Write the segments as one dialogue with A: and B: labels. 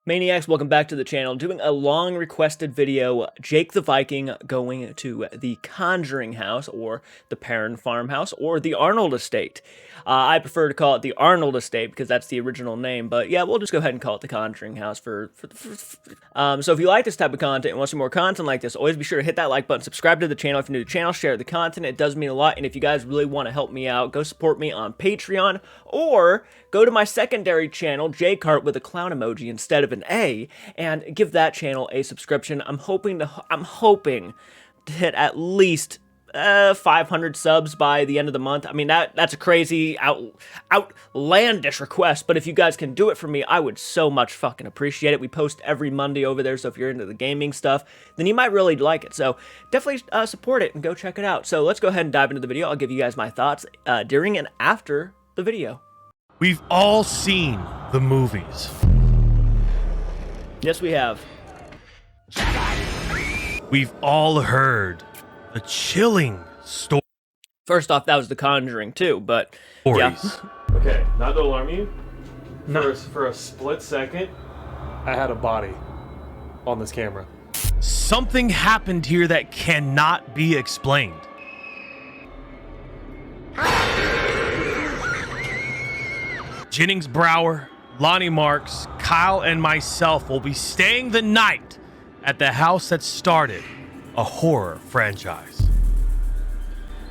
A: Maniacs, welcome back to the channel. Doing a long requested video, Jake the Viking going to the Conjuring house, or the Perrin farmhouse, or the Arnold estate. I prefer to call it the Arnold estate because that's the original name, but yeah, we'll just go ahead and call it the Conjuring house so if you like this type of content and want some more content like this, always be sure to hit that like button, subscribe to the channel if you're new to the channel, share the content, it does mean a lot, and if you guys really want to help me out, go support me on Patreon, or go to my secondary channel, JCART with a clown emoji instead of an A, and give that channel a subscription. I'm hoping to hit at least 500 subs by the end of the month. I mean, that's a crazy, outlandish request, but if you guys can do it for me, I would so much fucking appreciate it. We post every Monday over there, so if you're into the gaming stuff, then you might really like it. So definitely support it and go check it out. So let's go ahead and dive into the video. I'll give you guys my thoughts during and after the video.
B: We've all seen the movies.
A: Yes, we have.
B: We've all heard the chilling stories.
A: First off, that was The Conjuring too, but yeah.
C: Okay, not to alarm you. For a split second, I had a body on this camera.
B: Something happened here that cannot be explained. Jennings Brower, Lonnie Marks, Kyle, and myself will be staying the night at the house that started a horror franchise.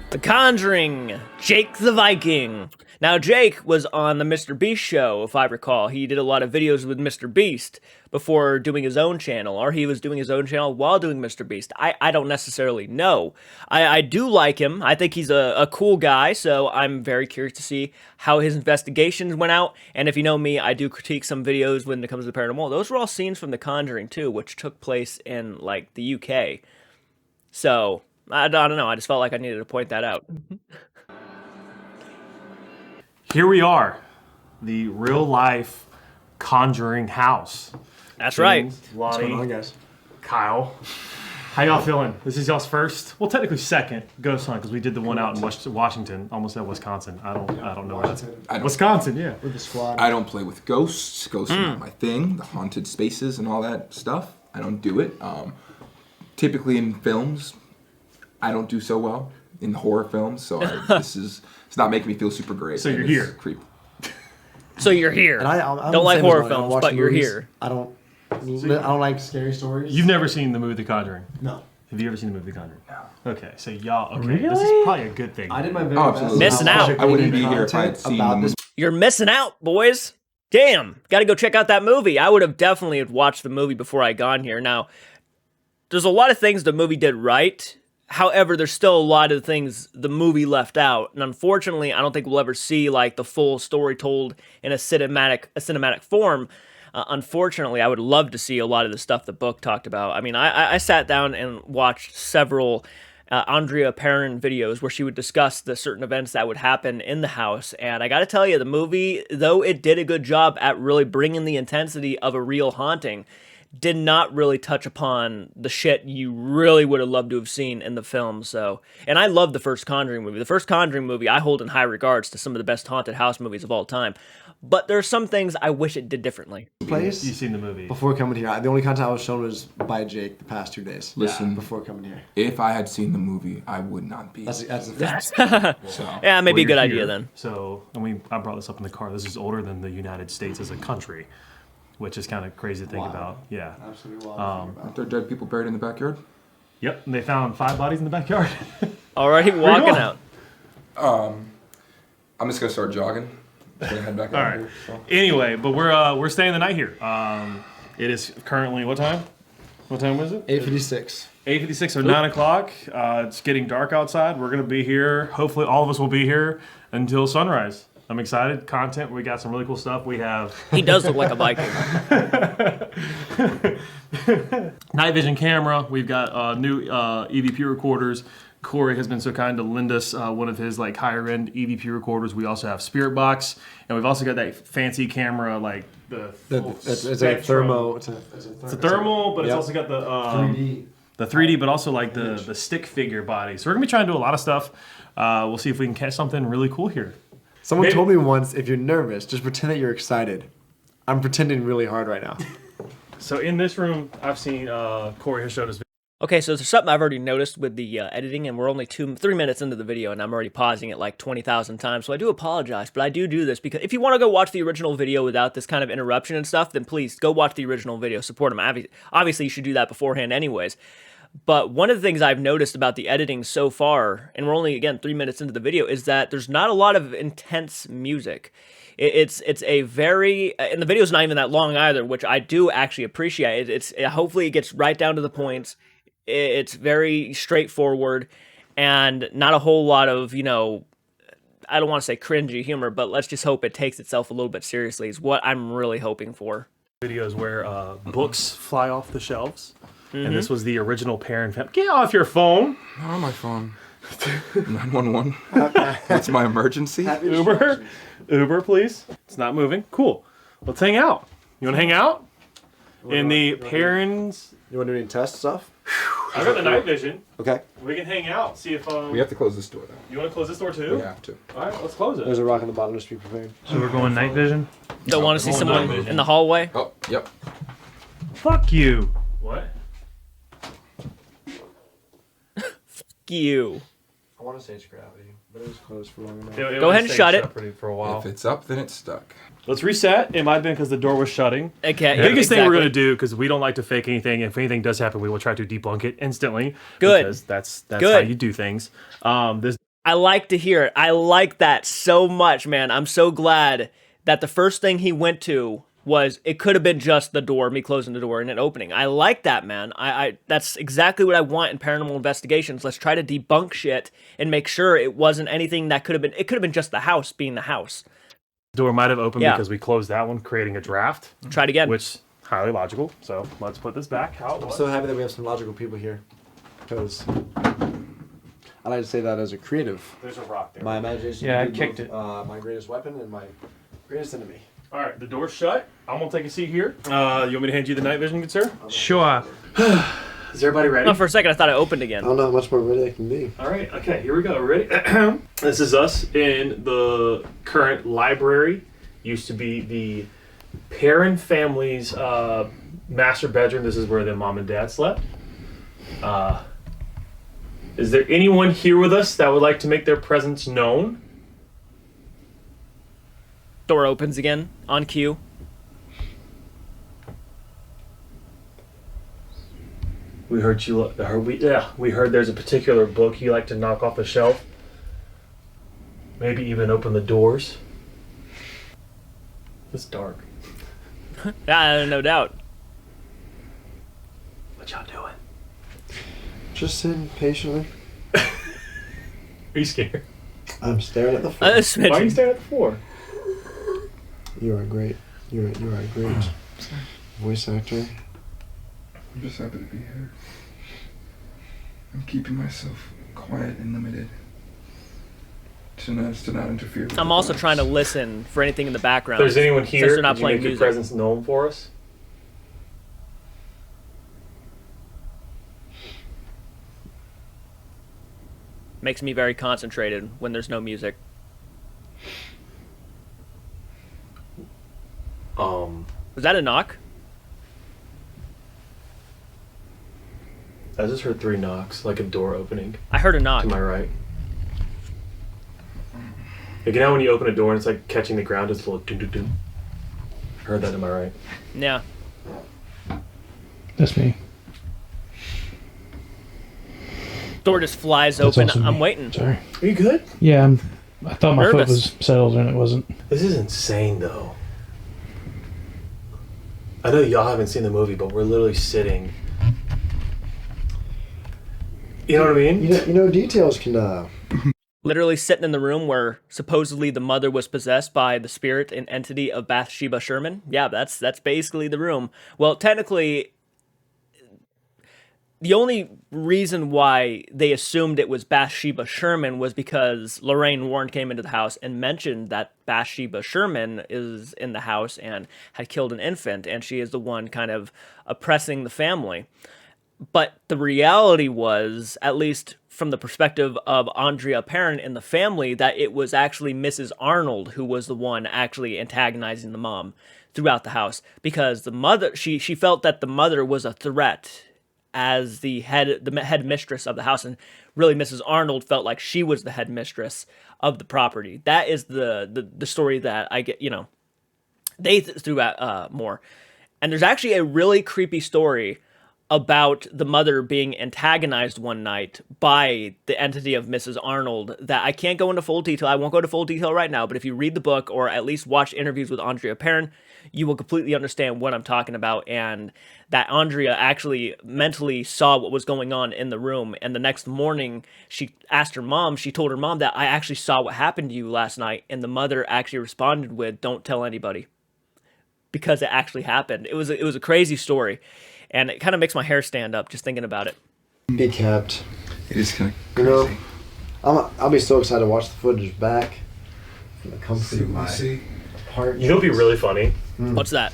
A: The Conjuring, Jake the Viking. Now, Jake was on the Mr. Beast show, if I recall. He did a lot of videos with Mr. Beast before doing his own channel, or he was doing his own channel while doing Mr. Beast. I don't necessarily know. I do like him. I think he's a cool guy, so I'm very curious to see how his investigations went out. And if you know me, I do critique some videos when it comes to the paranormal. Those were all scenes from The Conjuring, too, which took place in, like, the UK. So, I don't know. I just felt like I needed to point that out.
C: Here we are, the real-life Conjuring house.
A: That's right.
C: Lonnie,
D: What's going on, guys?
C: Kyle, how y'all feeling? This is y'all's first, well, technically second ghost hunt because we did the one out in Washington, almost at Wisconsin. I don't know where that's. Wisconsin, yeah.
D: With the squad.
E: I don't play with ghosts. Ghosts are not my thing. The haunted spaces and all that stuff, I don't do it. Typically in films, I don't do so well in the horror films, so it's not making me feel super great.
C: So you're here.
E: Creep.
A: So you're here.
D: And I'm
A: don't
D: the
A: like
D: same as
A: horror
D: Lonnie. I don't
A: films,
D: watch
A: but
D: the
A: you're
D: movies.
A: here.
D: I don't like scary stories.
C: You've never seen the movie The Conjuring?
D: No.
C: Have you ever seen the movie The Conjuring? No. Okay, so y'all, okay,
A: Really?
C: this is probably a good thing.
D: I did my very
E: Oh,
D: best.
E: absolutely.
A: Missing out.
E: I wouldn't be here if I had seen the movie.
A: You're missing out, boys. Damn. Got to go check out that movie. I would have definitely watched the movie before I got here. Now, there's a lot of things the movie did right. However, there's still a lot of things the movie left out. And unfortunately, I don't think we'll ever see like the full story told in a cinematic form. Unfortunately, I would love to see a lot of the stuff the book talked about. I mean, I sat down and watched several Andrea Perrin videos where she would discuss the certain events that would happen in the house. And I got to tell you, the movie, though it did a good job at really bringing the intensity of a real haunting, did not really touch upon the shit you really would have loved to have seen in the film. So, and I love the first Conjuring movie. The first Conjuring movie I hold in high regards to some of the best haunted house movies of all time. But there are some things I wish it did differently.
D: Place
C: You've seen the movie.
D: before coming here. The only content I was shown was by Jake the past 2 days.
E: Listen,
D: before coming here.
E: if I had seen the movie, I would not be.
D: That's the first.
E: So,
A: Yeah, maybe a good
C: Well, you're
A: idea
C: here.
A: then.
C: So, I brought this up in the car. This is older than the United States as a country, which is kind of crazy to think about. Yeah.
D: Absolutely wild.
E: aren't there dead people buried in the backyard?
C: Yep. And they found 5 bodies in the backyard.
A: Already walking
C: going?
A: out.
E: I'm just gonna start jogging. Gonna head back
C: All
E: out
C: right.
E: here, so.
C: Anyway, but we're staying the night here. It is currently what time? What time was it?
D: 8:56.
C: 8:56 or 9 o'clock. It's getting dark outside. We're gonna be here. Hopefully, all of us will be here until sunrise. I'm excited. Content. We got some really cool stuff. We have
A: He does look like a Viking.
C: night vision camera. We've got new EVP recorders. Corey has been so kind to lend us one of his like higher end EVP recorders. We also have Spirit Box, and we've also got that fancy camera like the full
D: It's a
C: spectrum.
D: thermo. It's a
C: thermal, but it's
D: Yep.
C: also got the
D: 3D.
C: the 3D, but also like the stick figure body. So we're gonna be trying to do a lot of stuff. We'll see if we can catch something really cool here.
D: Someone told me once, if you're nervous, just pretend that you're excited. I'm pretending really hard right now.
C: So in this room, I've seen Corey has showed us.
A: Okay, so there's something I've already noticed with the editing, and we're only 3 minutes into the video, and I'm already pausing it like 20,000 times, so I do apologize, but I do this because if you want to go watch the original video without this kind of interruption and stuff, then please go watch the original video, support them. Obviously, you should do that beforehand anyways. But one of the things I've noticed about the editing so far, and we're only, again, 3 minutes into the video, is that there's not a lot of intense music. It's a very, and the video's not even that long either, which I do actually appreciate. Hopefully it gets right down to the points. It's very straightforward and not a whole lot of, you know, I don't want to say cringy humor, but let's just hope it takes itself a little bit seriously is what I'm really hoping for.
C: Videos where books fly off the shelves. And this was the original parent family. Get off your phone.
E: Not on my phone. 911. That's my emergency.
C: Uber, please. It's not moving. Cool. Let's hang out. You want to hang out? In the parents.
D: You want to do any test stuff?
C: I got the night vision.
D: Okay.
C: We can hang out. See if.
E: We have to close this door, though.
C: You want to close this door too?
E: We have to.
C: All right, let's close it.
D: There's a rock on the bottom. Just be prepared.
B: So we're going night vision?
A: Don't want to see someone in the hallway?
E: Oh, yep.
B: Fuck you.
C: What?
A: You.
D: I want to say it's gravity, but it was closed for long enough.
A: Go ahead and shut it.
C: For a while.
E: If it's up, then it's stuck.
C: Let's reset. It might have been because the door was shutting.
A: Okay.
C: The biggest thing we're
A: exactly.
C: going to do, because we don't like to fake anything, if anything does happen, we will try to debunk it instantly.
A: Good.
C: Because that's
A: Good.
C: how you do things. This
A: I like to hear it. I like that so much, man. I'm so glad that the first thing he went to was it could have been just the door, me closing the door and it opening. I like that, man. I that's exactly what I want in paranormal investigations. Let's try to debunk shit and make sure it wasn't anything that could have been. It could have been just the house being the house.
C: door might have opened
A: Yeah.
C: because we closed that one, creating a draft.
A: Try it again.
C: Which highly logical. So let's put this back. How it
D: I'm
C: was.
D: so happy that we have some logical people here, because I like to say that as a creative.
C: There's a rock there.
D: My imagination.
B: Yeah, I
D: can be
B: kicked
D: both, my greatest weapon and my greatest enemy.
C: All right, the door's shut. I'm gonna take a seat here. You want me to hand you the night vision, good sir?
B: Sure.
C: Is everybody ready?
A: No, for a second I thought it opened
D: I
A: again.
D: don't know how much more ready I can be.
C: All right, okay, here we go. Ready? This is us in the current library. Used to be the Perrin family's master bedroom. This is where the mom and dad slept. Is there anyone here with us that would like to make their presence known?
A: Door opens again on cue.
C: We heard you. We heard there's a particular book you like to knock off the shelf. Maybe even open the doors. It's dark.
A: No doubt.
C: What y'all doing?
D: Just sitting patiently.
C: Are you scared?
D: I'm staring at the floor.
C: Why are you
A: Smidgen.
C: staring at the floor?
D: You are great. You are a great voice actor.
E: I'm just happy to be here. I'm keeping myself quiet and limited to not interfere with
A: I'm
E: the
A: also
E: vibes.
A: trying to listen for anything in the background.
C: If there's anyone
A: since
C: here,
A: they're not
C: could you
A: playing
C: make your
A: music.
C: presence known for us?
A: Makes me very concentrated when there's no music. Was that a knock?
C: I just heard 3 knocks, like a door opening
A: I heard a knock.
C: to my right. Like, you know when you open a door and it's like catching the ground, it's a little doo doo doo. I heard that to my right.
A: Yeah.
B: That's me.
A: Door just flies
B: That's
A: open.
B: also
A: I'm
B: me.
A: waiting.
B: Sorry.
C: Are you good?
B: Yeah, I thought my
A: Nervous.
B: foot was settled and it wasn't.
C: This is insane, though. I know y'all haven't seen the movie, but we're literally sitting. You know what I mean?
D: You know, details can.
A: Literally sitting in the room where supposedly the mother was possessed by the spirit and entity of Bathsheba Sherman. Yeah, that's basically the room. Well, technically, the only reason why they assumed it was Bathsheba Sherman was because Lorraine Warren came into the house and mentioned that Bathsheba Sherman is in the house and had killed an infant, and she is the one kind of oppressing the family. But the reality was, at least from the perspective of Andrea Perrin in the family, that it was actually Mrs. Arnold who was the one actually antagonizing the mom. throughout the house because the mother, she felt that the mother was a threat as the head mistress of the house, and really Mrs. Arnold felt like she was the head mistress of the property. That is the story that I get, they threw out more. And there's actually a really creepy story about the mother being antagonized one night by the entity of Mrs. Arnold that I can't go into full detail. I won't go into full detail right now, but if you read the book or at least watch interviews with Andrea Perrin, you will completely understand what I'm talking about, and that Andrea actually mentally saw what was going on in the room, and the next morning she asked her mom, she told her mom that I actually saw what happened to you last night, and the mother actually responded with, don't tell anybody, because it actually happened. It was a crazy story. And it kind of makes my hair stand up just thinking about it.
D: Be kept.
E: It is kind of crazy.
D: I'll be so excited to watch the footage back. Come through my apartment.
C: You know what'd be really funny?
A: What's that?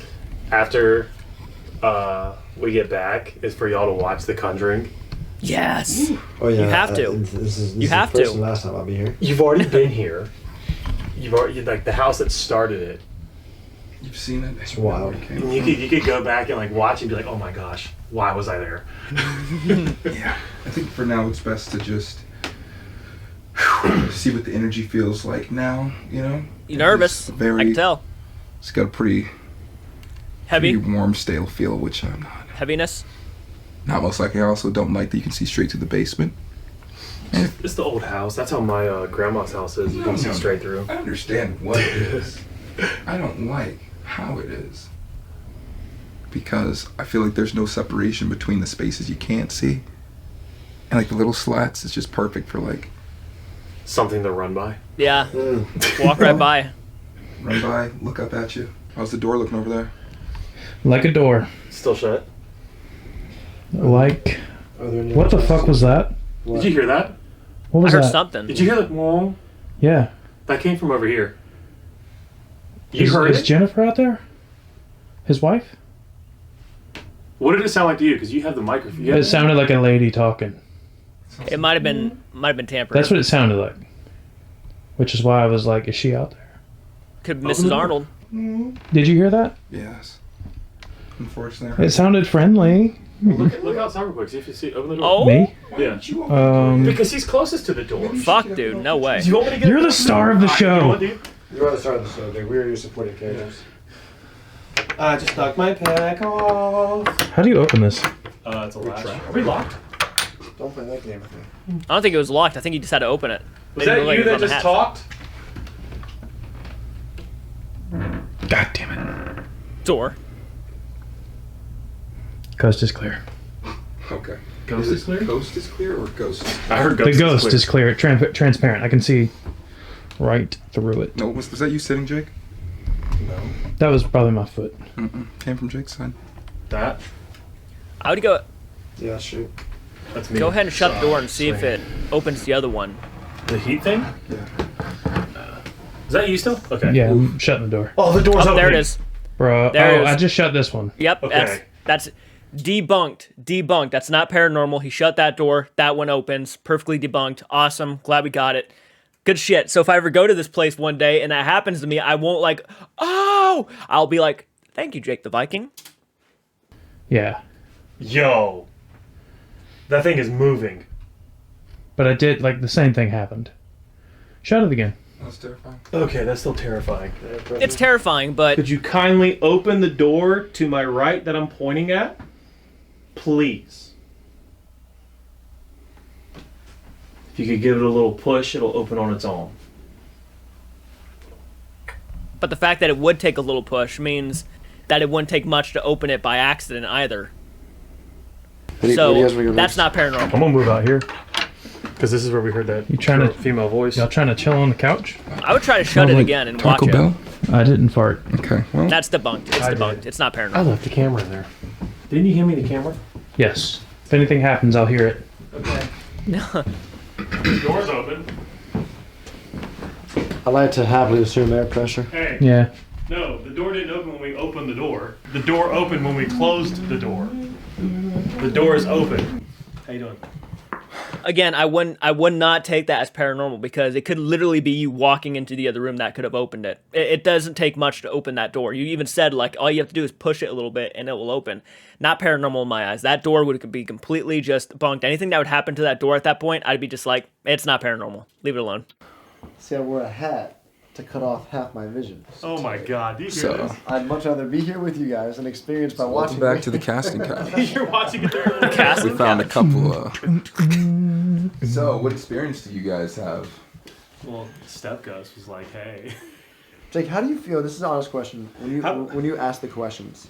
C: After we get back, is for y'all to watch The Conjuring.
A: Yes.
D: Oh yeah.
A: You have to.
D: This is
A: You have
D: the first
A: to.
D: and last time I'll be here.
C: You've already been here. You've already, like, the house that started it.
E: You've seen it.
D: It's wild.
C: And you could go back and like watch and be like, oh my gosh, why was I there?
E: Yeah. I think for now it's best to just see what the energy feels like now,
A: You're nervous. I can tell.
E: It's got a pretty
A: Heavy.
E: warm, stale feel, which I'm not.
A: Heaviness.
E: Not most likely. I also don't like that you can see straight through the basement.
C: It's the old house. That's how my grandma's house is. You can see straight through.
E: I understand what it is. I don't like how it is. Because I feel like there's no separation between the spaces you can't see. And like the little slats, it's just perfect for like...
C: Something to run by.
A: Yeah. Walk right by.
E: Run by, look up at you. How's the door looking over there?
F: Like a door.
C: Still shut.
F: Like...
D: Are there any
F: What the
D: other
F: fuck was that?
C: Did you hear that?
F: What
A: I
F: was
A: heard
F: that?
A: something.
C: Did you hear that? Whoa.
F: Yeah.
C: That came from over here. You heard
F: Is
C: it?
F: Jennifer out there? His wife?
C: What did it sound like to you? Because you have the microphone.
F: It sounded like a lady talking.
A: It might have been tampered.
F: That's what it sounded like. Which is why I was like, is she out there?
A: Could be Mrs. Arnold.
F: Did you hear that?
E: Yes. Unfortunately.
F: It sounded friendly.
C: Look outside real quick. See if you see. Open the door.
A: Oh,
F: Me?
C: Yeah. Because he's closest to the door.
A: fuck, dude. No way.
C: Do you want me to get
F: You're the star of the
C: You know what,
F: show.
C: dude?
D: You're on the start of the show, dude. We are your supporting characters.
C: I just knocked my pack off.
F: How do you open this?
C: It's a latch. Are we locked?
D: Don't play that game with me.
A: I don't think it was locked. I think you just had to open it.
C: Was
A: Made it
C: that
A: look like
C: you
A: it was
C: that
A: on the
C: just
A: hatch.
C: talked?
F: God damn it.
A: Door.
F: Coast is clear.
E: Okay.
C: Ghost is clear?
E: Coast is clear or ghost?
C: I heard
F: The ghost is clear. Transparent. I can see right through it.
E: No, was that you sitting, Jake?
F: That was probably my foot.
E: Came from Jake's side.
C: That?
D: Mm-hmm.
A: I would go
D: Yeah, shoot.
C: That's me.
A: go ahead and shut the door and see if it opens the other one.
C: The heat thing?
E: Yeah.
C: Is that you still? Okay.
F: Yeah, I'm shutting the door.
C: Oh, the door's
A: Oh,
C: open.
A: there it is.
F: Bro,
A: There it is.
F: I just shut this one.
A: Yep,
C: Okay.
A: that's debunked. That's not paranormal. He shut that door. That one opens. Perfectly debunked. Awesome. Glad we got it. Good shit. So if I ever go to this place one day and that happens to me, I won't like, oh, I'll be like, thank you, Jake the Viking.
F: Yeah.
C: Yo. That thing is moving.
F: But I did, like, the same thing happened. Shut it again.
E: That's terrifying.
C: Okay, that's still terrifying.
A: It's terrifying, but
C: Could you kindly open the door to my right that I'm pointing at? Please. If you could give it a little push, it'll open on its own.
A: the fact that it would take a little push means that it wouldn't take much to open it by accident either. So that's not paranormal.
C: I'm gonna move out here because this is where we heard that
F: You trying to-
C: female voice.
F: Y'all trying to chill on the couch?
A: I would try to shut it again and watch
E: Taco
A: it.
E: Bell?
F: I didn't fart.
E: Okay, well.
A: That's debunked. It's
C: I did.
A: debunked. It's not
C: I
A: paranormal.
C: left the camera in there. Didn't you hand me the camera?
F: Yes. If anything happens, I'll hear it.
C: Okay. Door's open.
D: I like to happily assume air pressure.
C: Hey.
F: Yeah.
C: No, the door didn't open when we opened the door. The door opened when we closed the door. The door is open. How you doing?
A: Again, I would not take that as paranormal because it could literally be you walking into the other room that could have opened it. It doesn't take much to open that door. You even said like all you have to do is push it a little bit and it will open. Not paranormal in my eyes. That door would be completely just bunked. Anything that would happen to that door at that point, I'd be just like, it's not paranormal. Leave it alone.
D: See, I wore a hat to cut off half my vision.
C: Oh my God! Do you hear
E: So,
C: this?
D: I'd much rather be here with you guys and experience by watching.
E: welcome back to the casting couch.
C: You're watching it through your
A: Casting
E: We found a
A: couch.
E: couple. So, what experience do you guys have?
C: Well, Step Gus was like, "Hey."
D: Jake, how do you feel? This is an honest question. When you ask the questions,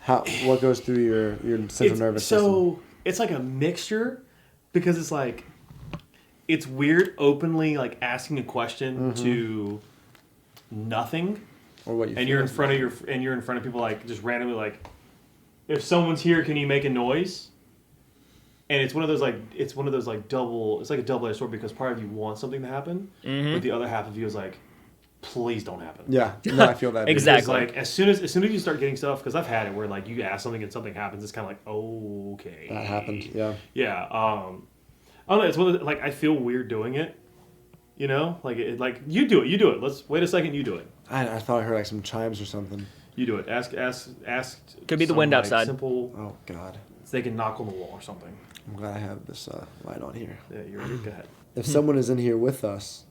D: what goes through your central nervous system?
C: It's like a mixture, because it's like, it's weird openly like asking a question to nothing,
D: Or what you
C: and
D: feel
C: you're in
D: is
C: front of people like just randomly like, if someone's here, can you make a noise? And it's one of those double. It's like a double-edged sword, because part of you wants something to happen, but the other half of you is like, please don't happen.
D: Yeah, no, I feel that.
A: Exactly.
C: Because, like, as soon as you start getting stuff, because I've had it where like you ask something and something happens, it's kind of like, okay,
D: That happened. Yeah.
C: yeah. I don't know. It's one of the, like, I feel weird doing it. You know, like you do it. Let's wait a second. You do it.
D: I thought I heard like some chimes or something.
C: You do it. Ask.
A: Could be the
C: some,
A: wind
C: like,
A: outside.
C: Simple.
D: Oh God,
C: So they can knock on the wall or something.
D: I'm glad I have this light on here.
C: Yeah, you're ready. Go ahead.
D: If someone is in here with us,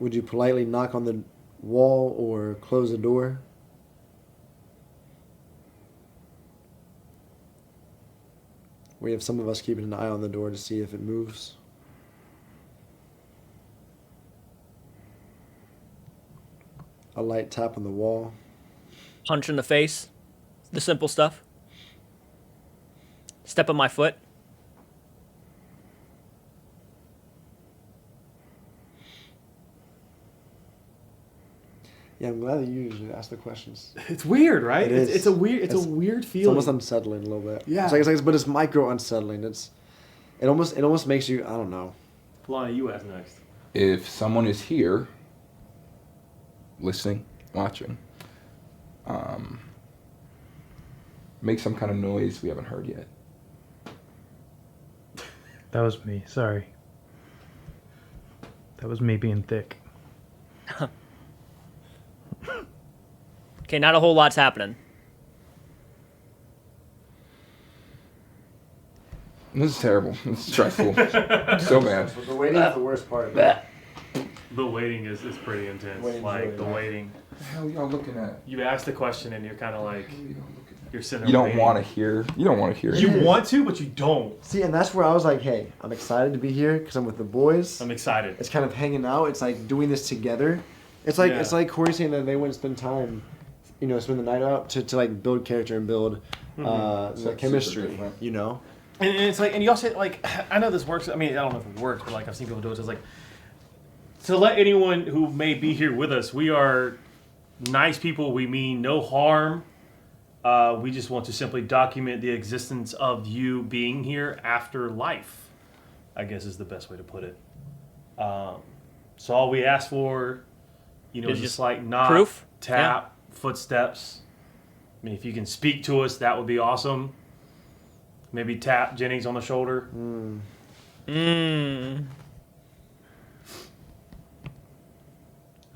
D: would you politely knock on the wall or close the door? We have some of us keeping an eye on the door to see if it moves. A light tap on the wall.
A: Punch in the face. The simple stuff. Step on my foot.
D: Yeah, I'm glad that you usually ask the questions.
C: It's weird, right?
D: It is.
C: It's a weird. It's a weird
D: It's
C: feeling.
D: almost unsettling a little bit.
C: Yeah.
D: But it's micro unsettling. It almost makes you, I don't know.
C: Lonnie, you ask next.
E: If someone is here, listening, watching, make some kind of noise we haven't heard yet.
F: That was me. Sorry. That was me being thick.
A: Okay, not a whole lot's happening.
E: This is terrible. This is stressful. So bad.
D: The waiting is the worst part.
C: The waiting is pretty intense.
D: Waiting's
C: Like
D: really
C: the
D: bad.
C: waiting.
E: What the hell are y'all looking at?
C: You ask the question and you're kind of like, you're sitting there.
E: You don't
C: waiting.
E: want to hear. You don't want to hear.
C: You
E: it.
C: want to, but you don't.
D: See, and that's where I was like, hey, I'm excited to be here because I'm with the boys.
C: I'm excited.
D: It's kind of hanging out. It's like doing this together. It's like
C: Yeah.
D: Corey saying that they went to spend time, spend the night out to like build character and build the
E: Super
D: chemistry.
E: different.
D: You know.
C: And it's like, and you also like, I know this works. I mean, I don't know if it works, but like I've seen people do it. It's like, to let anyone who may be here with us, we are nice people. We mean no harm. We just want to simply document the existence of you being here after life, I guess is the best way to put it. So all we ask for, is just like knock,
A: proof?
C: tap, footsteps. I mean, if you can speak to us, that would be awesome. Maybe tap Jennings on the shoulder.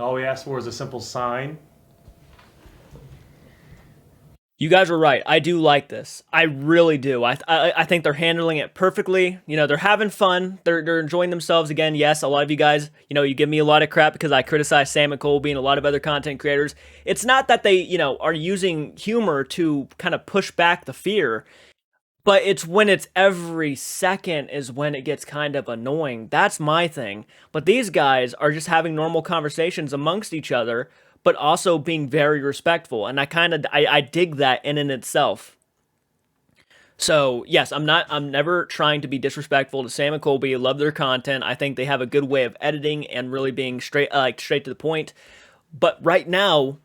C: All we ask for is a simple sign.
A: You guys are right. I do like this. I really do. I think they're handling it perfectly. They're having fun. They're enjoying themselves. Again, yes, a lot of you guys, you give me a lot of crap because I criticize Sam and Colby and a lot of other content creators. It's not that they, are using humor to kind of push back the fear, but it's when it's every second is when it gets kind of annoying. That's my thing. But these guys are just having normal conversations amongst each other, but also being very respectful. And I dig that in itself. So yes, I'm never trying to be disrespectful to Sam and Colby. I love their content. I think they have a good way of editing and really being straight to the point. But right now,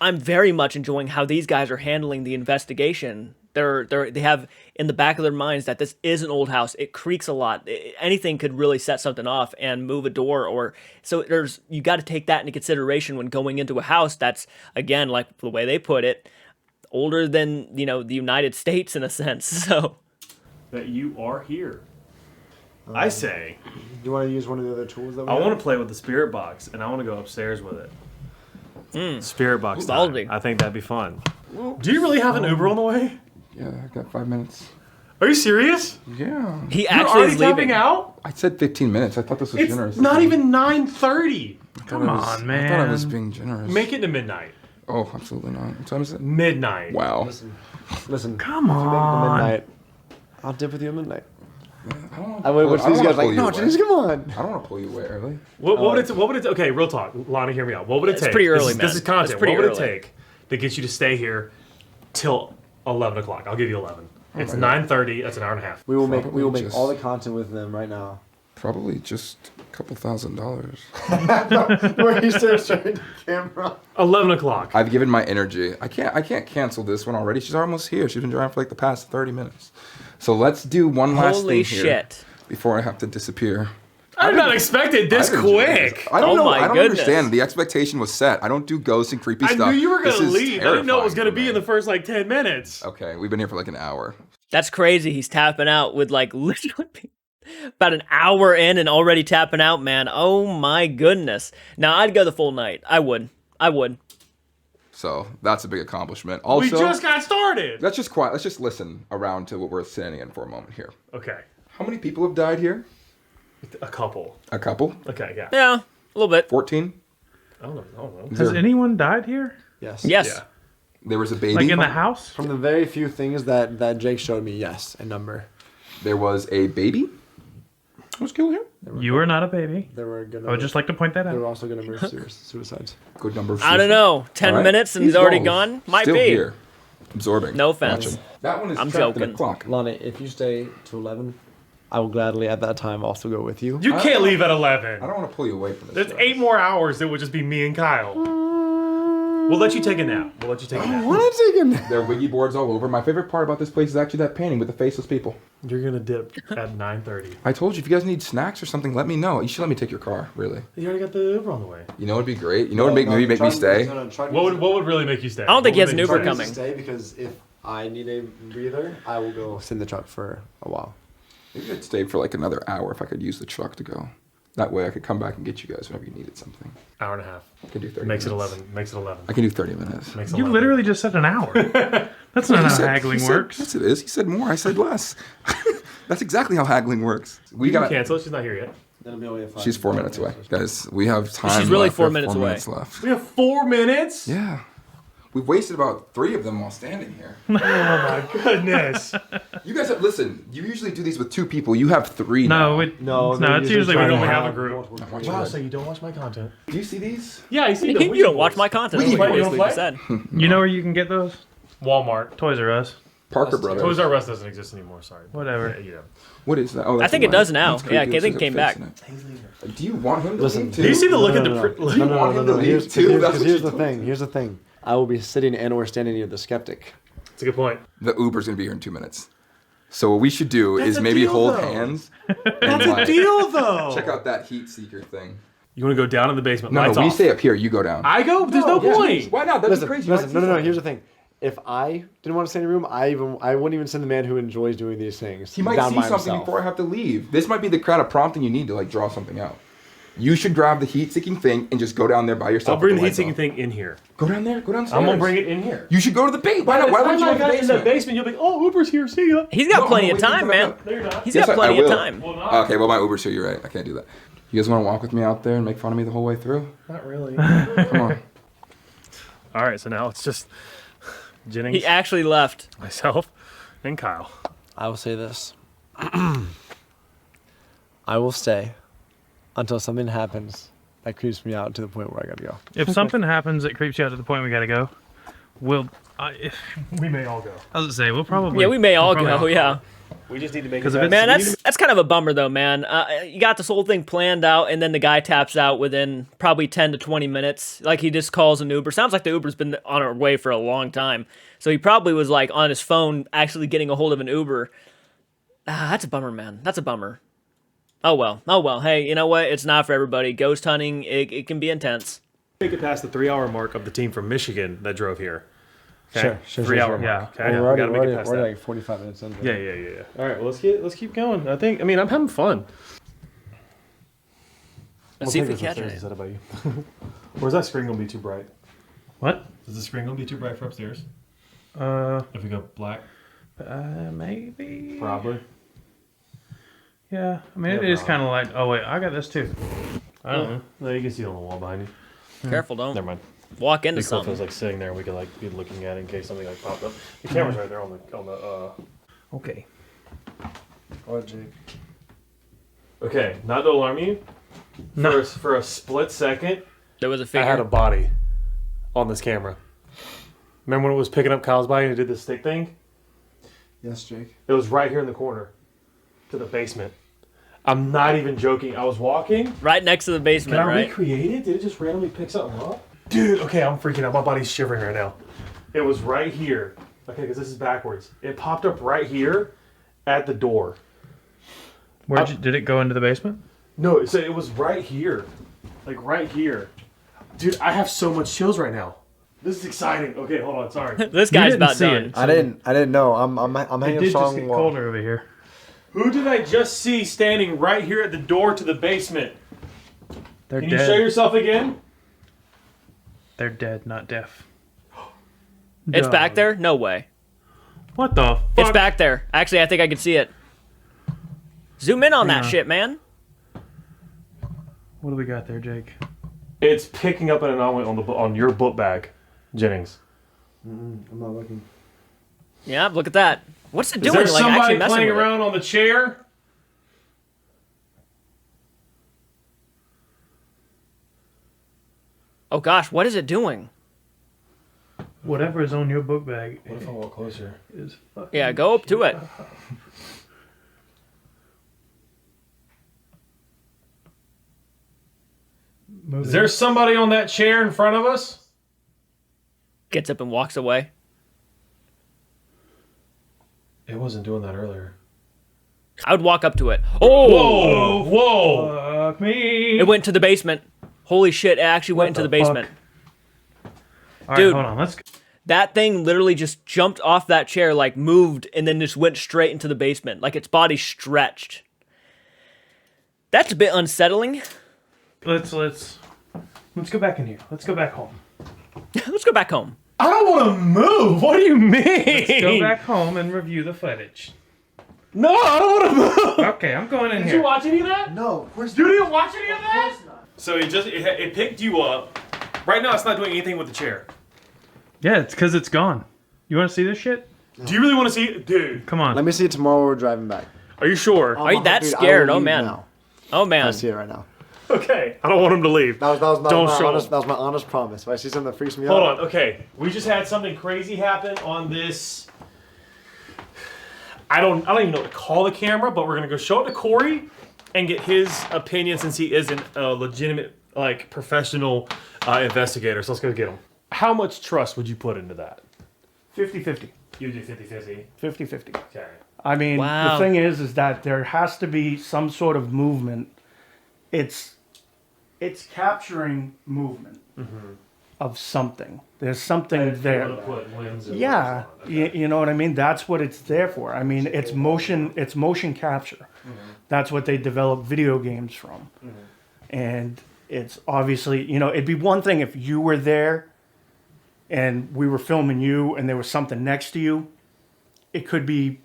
A: I'm very much enjoying how these guys are handling the investigation. They have in the back of their minds that this is an old house. It creaks a lot. Anything could really set something off and move a door, so you got to take that into consideration when going into a house that's, again, like the way they put it, older than the United States in a sense. So
C: That you are here. I say,
D: Do you want to use one of the other tools that we
C: I
D: have?
C: want to play with the spirit box, and I want to go upstairs with it. Spirit box time.
A: ballsy.
C: I think that'd be fun. Do you really have an Uber on the way?
E: Yeah, I got 5 minutes.
C: Are you serious?
E: Yeah.
A: He
C: You're
A: actually
C: already
A: is leaving.
C: tapping out?
E: I said 15 minutes. I thought this was
C: It's
E: generous.
C: not even 9:30.
F: Come on, man.
E: I thought I was being generous.
C: Make it to midnight.
E: Oh, absolutely not. What time is it?
C: Midnight.
E: Wow.
D: Listen.
F: Come
D: Make it to
F: on.
D: midnight. I'll dip with you at midnight.
E: I don't
D: I wait. What
E: I don't
D: these
E: wanna
D: guys like?
E: pull you
D: No,
E: away.
D: Denise, come on.
E: I don't want to pull you away early.
C: What would it? Okay, real talk. Lonnie, hear me out. What would it
A: It's
C: take?
A: pretty early,
C: This is
A: man.
C: content.
A: It's pretty
C: What would
A: early.
C: it take to get you to stay here till 11 o'clock? I'll give you 11. It's
E: my
C: 9:30. That's an hour and a half.
D: We will make
E: just-
D: all the content with them right now.
E: Probably just a couple $1,000.
D: Where he starts turning the camera.
C: 11 o'clock.
E: I've given my energy. I can't cancel this one already. She's almost here. She's been driving for like the past 30 minutes. So let's do one last
A: Holy
E: thing here
A: shit.
E: before I have to disappear.
C: I did not expect it this
E: I've enjoyed
C: quick.
E: this. I don't
A: Oh
E: know.
A: my
E: I don't
A: goodness.
E: understand. The expectation was set. I don't do ghosts and creepy
C: I
E: stuff.
C: knew you were
E: This
C: going to
E: is
C: leave. I didn't know it was
E: terrifying
C: going to
E: for
C: be
E: me.
C: in the first like 10 minutes.
E: Okay, we've been here for like an hour.
A: That's crazy. He's tapping out with like literally about an hour in and already tapping out, man. Oh my goodness. Now I'd go the full night. I would.
E: So that's a big accomplishment. Also,
C: We just got started.
E: let's just quiet. Let's just listen around to what we're standing in for a moment here.
C: Okay.
E: How many people have died here?
C: A couple.
E: A couple?
C: Okay, yeah.
A: Yeah, a little bit.
E: 14?
C: I don't know.
E: Is
F: Has
E: there-
F: anyone died here?
D: Yes.
A: Yes.
C: Yeah.
E: There was a baby.
F: Like in the house?
D: From the very few things that Jake showed me, yes, a number.
E: There was a baby. Who's killed here?
F: You are not a baby.
D: There were good.
F: I would just like to point that
D: There were
F: out.
D: also good number of suicides.
E: Good number.
A: I don't know. 10
E: All right.
A: minutes and he's already
E: gone.
A: gone? Might
E: Still
A: be.
E: here. Absorbing.
A: No offense.
E: Watching. That one is
A: I'm
E: trapped in
A: joking.
E: a clock.
D: Lonnie, if you stay to 11, I will gladly at that time also go with you.
C: You can't leave at
E: I
C: 11.
E: don't want to pull you away from this.
C: There's
E: guys.
C: 8 more hours. It would just be me and Kyle. We'll let you take a nap. We'll let you take a nap.
D: What am I taking?
E: There are wiggy boards all over. My favorite part about this place is actually that painting with the faceless people.
C: You're going to dip at 9:30.
E: I told you, if you guys need snacks or something, let me know. You should let me take your car, really.
C: You already got the Uber on the way.
E: You know what'd be great? You know what'd maybe make me stay?
C: What would really make you stay?
A: I don't think he has
C: What
A: an
C: would make
A: Uber
C: you
A: coming.
D: Stay because if I need a breather, I will go sit in the truck for a while.
E: Maybe I'd stay for like another hour if I could use the truck to go. That way I could come back and get you guys whenever you needed something.
C: Hour and a half.
E: I can do 30
C: Makes it
E: minutes.
C: 11. Makes it 11.
E: I can do 30 minutes.
C: Makes it
F: You
C: 11.
F: literally just said an hour. That's not
E: He
F: how
E: said-
F: haggling
E: he said-
F: works.
E: Yes, it is. He said more. I said less. That's exactly how haggling works. We
C: You can
E: got.
C: cancel it. She's not here yet.
D: That'll be only a 5
E: She's 4 minutes away, guys. We have time.
A: She's really
E: left.
A: 4
E: We have
A: minutes
E: 4
A: away.
E: minutes left.
C: We have 4 minutes?
E: Yeah, we've wasted about 3 of them while standing here.
C: Oh my goodness.
E: You guys have listen. You usually do these with 2 people. You have 3 now.
F: No, it's usually
C: we
F: we
C: don't
F: don't
C: have
F: have.
C: a group.
E: Watch
C: Wow,
E: your
C: so you don't watch my content?
E: Do you see these?
C: Yeah, I see
A: You don't watch my content.
C: Wiggy
A: That's what
C: board.
A: you
C: You don't
A: basically
C: play?
A: said.
F: You know where you can get those?
C: Walmart.
F: Toys R Us.
E: Parker Brothers.
C: Toys R Us doesn't exist anymore, sorry.
F: Whatever.
C: Yeah.
E: What is that? Oh, that's
A: I think
E: a
A: it does
E: light.
A: now.
E: That's
A: Yeah,
E: creepy.
A: I think
E: Looks
A: it came
E: like a
A: back.
E: face in it. Do you want him to
D: Listen,
E: leave too?
C: Do you see the look at the...
D: No,
E: You want him to leave
D: Here's,
E: too?
D: here's,
E: That's what
D: here's
E: you
D: the
E: told
D: thing.
E: me.
D: Here's the thing. I will be sitting and or standing near the skeptic.
C: That's a good point.
E: The Uber's gonna be here in 2 minutes. So what we should do
C: That's
E: is
C: a
E: maybe
C: deal,
E: hold
C: though.
E: hands.
C: That's a deal, though.
E: Check out that heat seeker thing.
C: You want to go down in the basement?
E: No,
C: Lights
E: we
C: off.
E: stay up here. You go down.
C: I go? There's no
E: Yeah.
C: point.
E: Why not? That'd
D: Listen,
E: be crazy. You
D: listen,
E: might see
D: no.
E: something.
D: Here's the thing. If I didn't want to stay in the room, I wouldn't even send the man who enjoys doing these things.
E: He might
D: down
E: see
D: by
E: something
D: himself.
E: before I have to leave. This might be the kind of prompting you need to like draw something out. You should grab the heat-seeking thing and just go down there by yourself.
C: I'll bring
E: with
C: the
E: lights
C: heat-seeking
E: on.
C: thing in here.
E: Go down there. Go downstairs.
C: I'm going to bring it in here.
E: You should go to the basement. Why not? Why would you go to the
C: in the
E: basement?
C: basement, you'll be like, oh, Uber's here, see ya.
A: He's got
E: No,
A: plenty
E: no,
A: of
E: wait,
A: time,
E: come
A: man.
E: back
C: No, you're not.
A: He's
E: Yes,
A: got plenty
E: I
A: of
E: will.
A: time.
C: Well, not,
E: Okay, well, my Uber's here. You're right. I can't do that. You guys want to walk with me out there and make fun of me the whole way through?
C: not really.
E: Come on.
C: All right, so now it's just Jennings,
A: He actually left.
C: myself, and Kyle.
D: I will say this. I will stay until something happens that creeps me out to the point where I gotta go.
F: If something happens that creeps you out to the point we gotta go, we'll.
C: We may all go.
F: I was gonna say we'll probably.
A: Yeah, we may all
F: we'll probably
A: go, yeah.
C: We just need to make
F: 'Cause
C: it
F: if
C: better.
A: Man, that's kind of a bummer though, man. You got this whole thing planned out, and then the guy taps out within probably 10 to 20 minutes. Like he just calls an Uber. Sounds like the Uber's been on our way for a long time. So he probably was like on his phone, actually getting a hold of an Uber. That's a bummer, man. That's a bummer. Oh well. Oh well. Hey, you know what? It's not for everybody. Ghost hunting, it can be intense.
C: Make it past the 3-hour mark of the team from Michigan that drove here. Okay?
D: Sure.
C: 3 hour
F: Yeah.
C: mark. Okay,
D: We're
C: we
D: already,
C: gotta make it past
D: we're
C: that.
D: like 45 minutes in.
C: Yeah. All right, well let's keep going. I mean I'm having fun.
A: Let's see if we catch it.
C: Is that about you? Or is that screen gonna be too bright?
F: What?
C: Is the screen gonna be too bright for upstairs? If we go black,
F: Maybe.
C: probably.
F: Yeah. I mean, it
C: Yeah,
F: is
C: bro.
F: kind of like. Oh wait, I got this too. I don't know.
C: No, you can see it on the wall behind you.
A: Careful, don't
C: Never mind.
A: walk into
C: Be cool if it
A: something.
C: was like sitting there. We could like be looking at it in case something like popped up. The camera's right there on the.
F: Okay.
D: Or Jake.
C: Okay, not to alarm you.
F: No.
C: For a split second,
A: There was a
C: I
A: figure.
C: had a body on this camera. Remember when it was picking up Kyle's body and it did the stick thing?
D: Yes, Jake.
C: It was right here in the corner to the basement. I'm not even joking. I was walking.
A: Right next to the basement,
C: Can I
A: right?
C: recreate it? Did it just randomly pick something up? Dude, okay, I'm freaking out. My body's shivering right now. It was right here. Okay, because this is backwards. It popped up right here at the door.
F: Did it go into the basement?
C: No, it was right here. Like right here. Dude, I have so much chills right now. This is exciting. Okay, hold on. Sorry.
A: This guy's
F: didn't
A: about
F: see
A: done.
F: it.
D: I didn't know. I'm
F: It
D: hanging
F: did just
D: strong.
F: get
D: wall.
F: colder over here.
C: Who did I just see standing right here at the door to the basement?
F: They're
C: Can
F: dead.
C: you show yourself again?
F: They're dead, not deaf.
A: It's
F: No.
A: back there? No way.
F: What the fuck?
A: It's back there. Actually, I think I can see it. Zoom in on that
F: Yeah.
A: shit, man.
F: What do we got there, Jake?
C: It's picking up an anomaly on your book bag, Jennings.
D: I'm not looking.
A: Yeah, look at that. What's it
C: Is
A: doing?
C: there
A: Like actually
C: somebody
A: messing
C: playing
A: with
C: around on the chair?
A: Oh gosh, what is it doing?
F: Whatever is on your book bag
C: What if I walk closer?
F: is fucking...
A: Yeah, go up to it.
F: moving.
C: Is there somebody on that chair in front of us?
A: Gets up and walks away.
C: It wasn't doing that earlier.
A: I would walk up to it. Oh!
C: Whoa!
F: Fuck me.
A: It went to the basement. Holy shit, it actually went into
F: the
A: the basement.
F: All right,
A: Dude.
F: hold on. Let's.
A: That thing literally just jumped off that chair, like moved, and then just went straight into the basement. Like its body stretched. That's a bit unsettling.
F: Let's go back in here. Let's go back home.
A: Let's go back home.
C: I don't want to move. What do you mean?
F: Let's go back home and review the footage.
C: No, I don't want to move.
F: Okay, I'm going in
C: Did
F: here.
C: you watch any of that?
D: No, of course
C: You didn't watch any of that? So it picked you up. Right now, it's not doing anything with the chair.
F: Yeah, it's because it's gone. You want to see this shit?
C: Do you really want to see it, dude?
F: Come on.
D: Let me see it tomorrow when we're driving back.
C: Are you sure?
A: Are you that
D: Dude, I
A: scared?
D: will
A: Oh
D: leave
A: man.
D: now.
A: Oh
D: I
A: man.
D: see it right now.
C: Okay. I don't want him to leave.
D: That was
C: Don't
D: my
C: show
D: honest,
C: him.
D: that was my honest promise. If I see something that freaks me
C: Hold
D: out.
C: on. Okay. We just had something crazy happen on this. I don't even know what to call the camera, but we're gonna go show it to Corey and get his opinion since he isn't a legitimate, like, professional investigator. So let's go get him. How much trust would you put into that?
G: 50-50.
C: You do 50-50.
G: 50-50.
C: Okay.
G: I mean,
A: Wow.
G: the thing is that there has to be some sort of movement. It's capturing movement of something. There's something there. Yeah, you know what I mean? That's what it's there for. I mean, it's motion capture. That's what they develop video games from. And it's obviously, you know, it'd be one thing if you were there and we were filming you and there was something next to you. It could be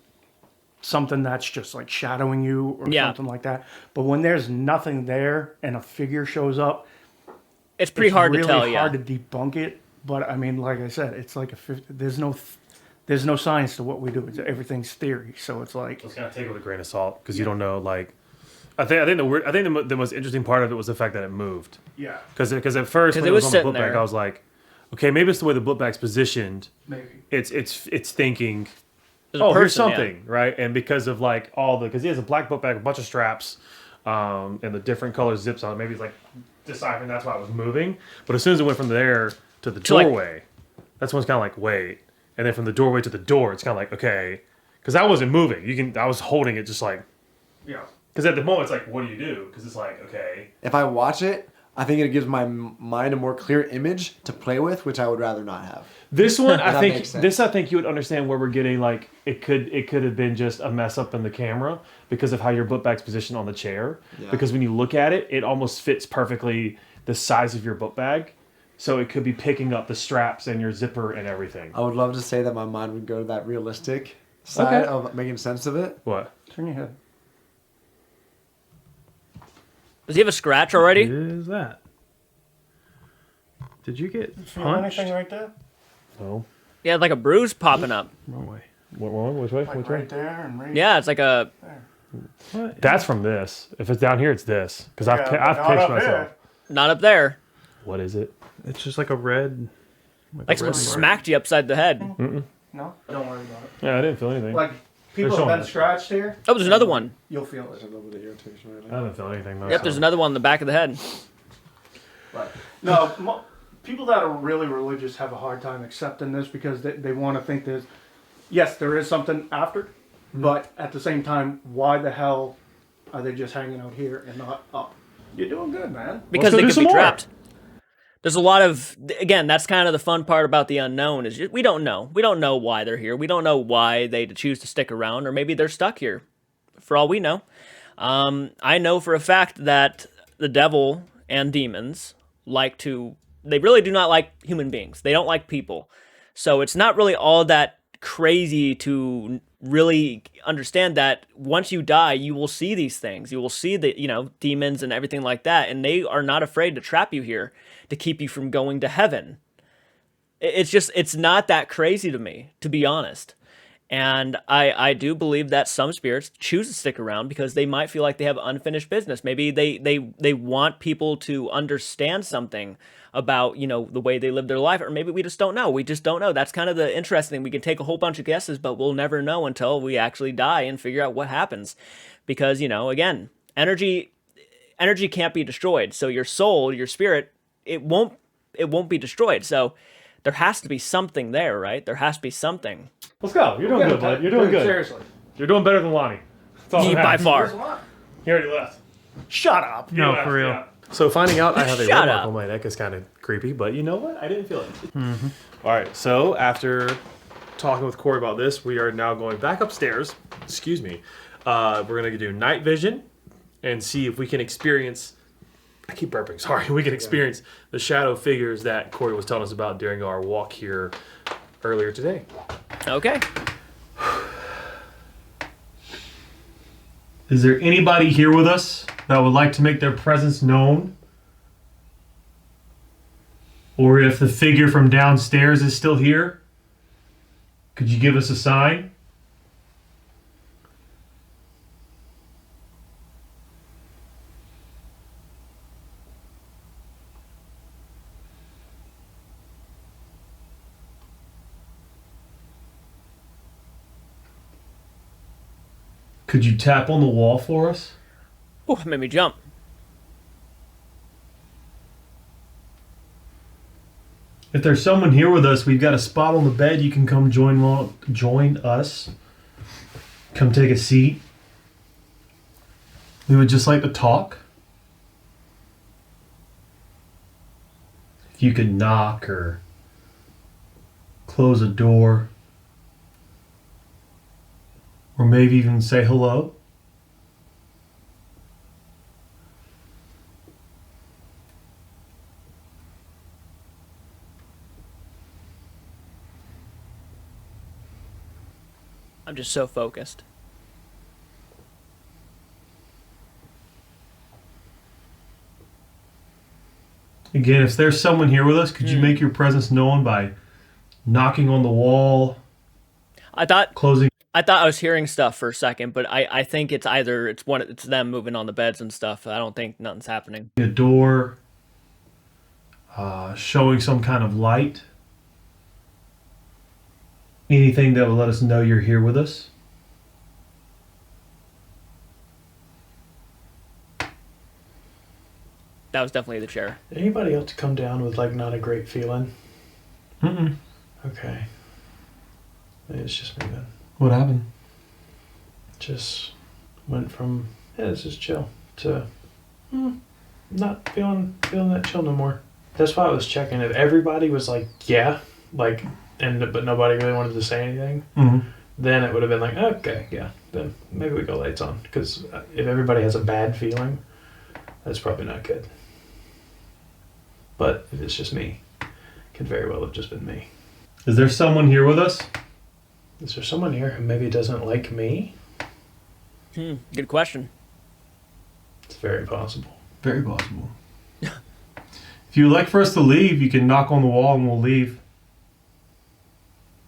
G: something that's just like shadowing you or
A: Yeah.
G: something like that. But when there's nothing there and a figure shows up,
A: It's pretty hard
G: really
A: to tell, yeah.
G: hard to debunk it. But I mean, like I said, it's like there's no science to what we do. Everything's theory. So it's like,
C: It's gonna take it with a grain of salt because you don't know. Like, I think the most interesting part of it was the fact that it moved.
G: yeah,
C: Because at first when
A: it
C: it
A: was
C: was on the
A: sitting
C: book bag,
A: there.
C: I was like, okay, maybe it's the way the book bag's positioned.
G: maybe.
C: It's thinking,
A: There's a
C: oh, here's
A: person, yeah.
C: something, right? And because of like because he has a black book bag, a bunch of straps, and the different color zips on it, maybe it's like deciphering that's why it was moving. But as soon as it went from there to the
A: like-
C: doorway, that's when it's kind of like wait, and then from the doorway to the door, it's kind of like okay, because I wasn't moving. I was holding it just like
G: Yeah.
C: because at the moment it's like what do you do? Because it's like okay,
D: If I watch it, I think it gives my mind a more clear image to play with, which I would rather not have.
C: This one, I
D: That
C: think,
D: makes sense.
C: I think you would understand where we're getting, like, it could have been just a mess up in the camera because of how your book bag's positioned on the chair.
D: Yeah.
C: Because when you look at it, it almost fits perfectly the size of your book bag. So it could be picking up the straps and your zipper and everything.
D: I would love to say that my mind would go to that realistic side of making sense of it.
C: What?
G: Turn your head.
A: Does he have a scratch already?
F: What is that? Did you get
G: Feel
F: punched?
G: anything right there?
C: No.
A: Yeah, like a bruise popping up.
F: Wrong way.
C: What wrong? Which way?
G: Like
C: Which
G: right
C: way?
G: there and right
A: Yeah, it's like a.
F: What?
C: That's from this. If it's down here, it's this. Because I've
G: but
C: I've
G: not
C: pitched
G: up
C: myself.
G: here.
A: Not up there.
C: What is it?
F: It's just like a red.
A: Like
F: a
A: someone
F: red mark.
A: smacked you upside the head.
G: No, don't worry about it.
C: Yeah, I didn't feel anything.
G: Like people
C: showing
G: have been
C: us.
G: scratched here.
A: Oh, there's another one.
G: You'll feel it.
D: A little bit of irritation right
C: I
D: now.
C: haven't felt anything though.
A: Yep, there's
C: so-
A: another one in the back of the head.
G: Right. No, people that are really religious have a hard time accepting this because they want to think there's, yes, there is something after, but at the same time, why the hell are they just hanging out here and not up? You're doing good, man.
A: Because
C: go
A: they
C: do
A: could
C: some
A: be
C: more.
A: trapped. There's a lot of, again, that's kind of the fun part about the unknown is we don't know. We don't know why they're here. We don't know why they choose to stick around, or maybe they're stuck here, for all we know. I know for a fact that the devil and demons they really do not like human beings. They don't like people. So it's not really all that crazy to really understand that once you die, you will see these things. You will see the, demons and everything like that, and they are not afraid to trap you here to keep you from going to heaven. It's not that crazy to me, to be honest. And I do believe that some spirits choose to stick around because they might feel like they have unfinished business. Maybe they want people to understand something about, the way they live their life, or maybe we just don't know. We just don't know. That's kind of the interesting thing. We can take a whole bunch of guesses, but we'll never know until we actually die and figure out what happens. Because, again, energy can't be destroyed. So your soul, your spirit, it won't be destroyed. So there has to be something there, right? There has to be something.
C: Let's go. You're doing good, bud. You're doing good.
G: Seriously.
C: You're doing better than Lonnie. That's all that
A: By
C: matters.
A: far.
C: He already left.
G: Shut up.
F: No,
C: Yeah,
F: for real.
C: yeah. So finding out I have a
A: Shut
C: red mark
A: up.
C: on my neck is kind of creepy, but you know what? I didn't feel it. All right, so after talking with Corey about this, we are now going back upstairs. Excuse me. We're going to do night vision and see if we can experience... I keep burping, sorry. We can experience the shadow figures that Corey was telling us about during our walk here earlier today.
A: Okay.
C: Is there anybody here with us that would like to make their presence known? Or if the figure from downstairs is still here, could you give us a sign? Could you tap on the wall for us?
A: Ooh, it made me jump.
C: If there's someone here with us, we've got a spot on the bed. You can come join us. Come take a seat. We would just like to talk. If you could knock or close a door. Or maybe even say hello.
A: I'm just so focused.
C: Again, if there's someone here with us, could you make your presence known by knocking on the wall,
A: I thought
C: closing?
A: I was hearing stuff for a second, but I think it's them moving on the beds and stuff. I don't think nothing's happening.
C: A door, showing some kind of light, anything that will let us know you're here with us.
A: That was definitely the chair.
F: Did anybody else come down with like not a great feeling?
C: Mm-mm.
F: Okay. Maybe it's just me then.
C: What happened?
F: Just went from, yeah, this is chill, to, not feeling that chill no more. That's why I was checking. If everybody was like, yeah, like, but nobody really wanted to say anything, then it would have been like, okay, yeah, then maybe we go lights on. Because if everybody has a bad feeling, that's probably not good. But if it's just me, it could very well have just been me.
C: Is there someone here with us?
F: Is there someone here who maybe doesn't like me?
A: Good question.
F: It's very possible.
C: Very possible. If you would like for us to leave, you can knock on the wall and we'll leave.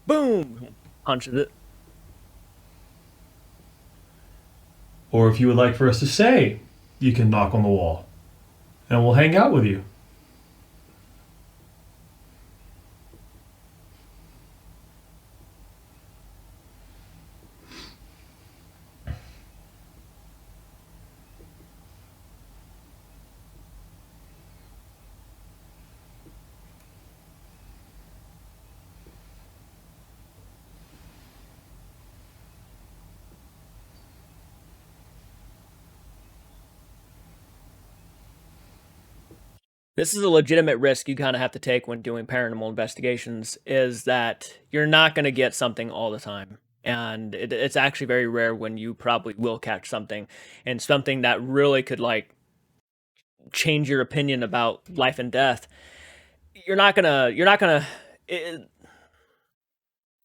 A: Boom! Punches it.
C: Or if you would like for us to stay, you can knock on the wall and we'll hang out with you.
A: This is a legitimate risk you kind of have to take when doing paranormal investigations, is that you're not going to get something all the time. And it's actually very rare when you probably will catch something, and something that really could like change your opinion about life and death.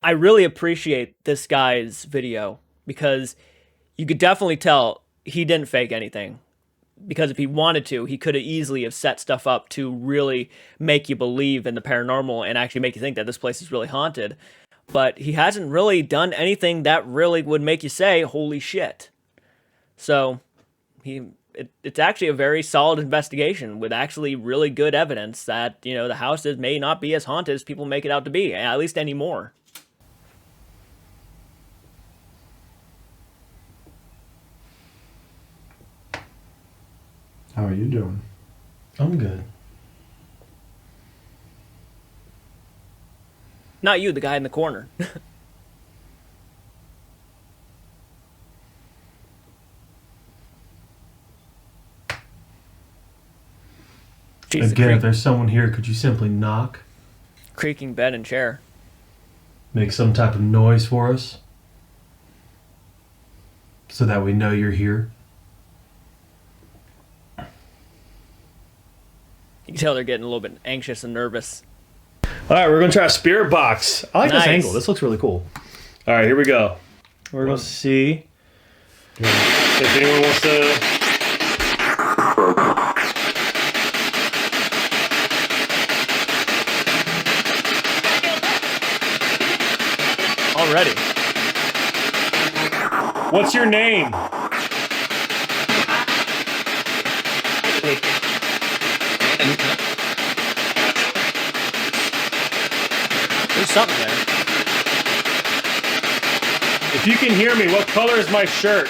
A: I really appreciate this guy's video because you could definitely tell he didn't fake anything. Because if he wanted to, he could have easily have set stuff up to really make you believe in the paranormal and actually make you think that this place is really haunted. But he hasn't really done anything that really would make you say, holy shit. So it's actually a very solid investigation with actually really good evidence that, you know, the house may not be as haunted as people make it out to be, at least anymore.
D: How are you doing?
C: I'm good.
A: Not you, the guy in the corner. Jeez,
C: Again, if there's someone here, could you simply knock?
A: Creaking bed and chair.
C: Make some type of noise for us? So that we know you're here?
A: You can tell they're getting a little bit anxious and nervous.
C: All right, we're going to try a spirit box. I like
A: Nice.
C: this angle. This looks really cool. All right, here we go. We're going to see if anyone wants to...
A: Already.
C: What's your name?
A: There's something there.
C: If you can hear me, what color is my shirt?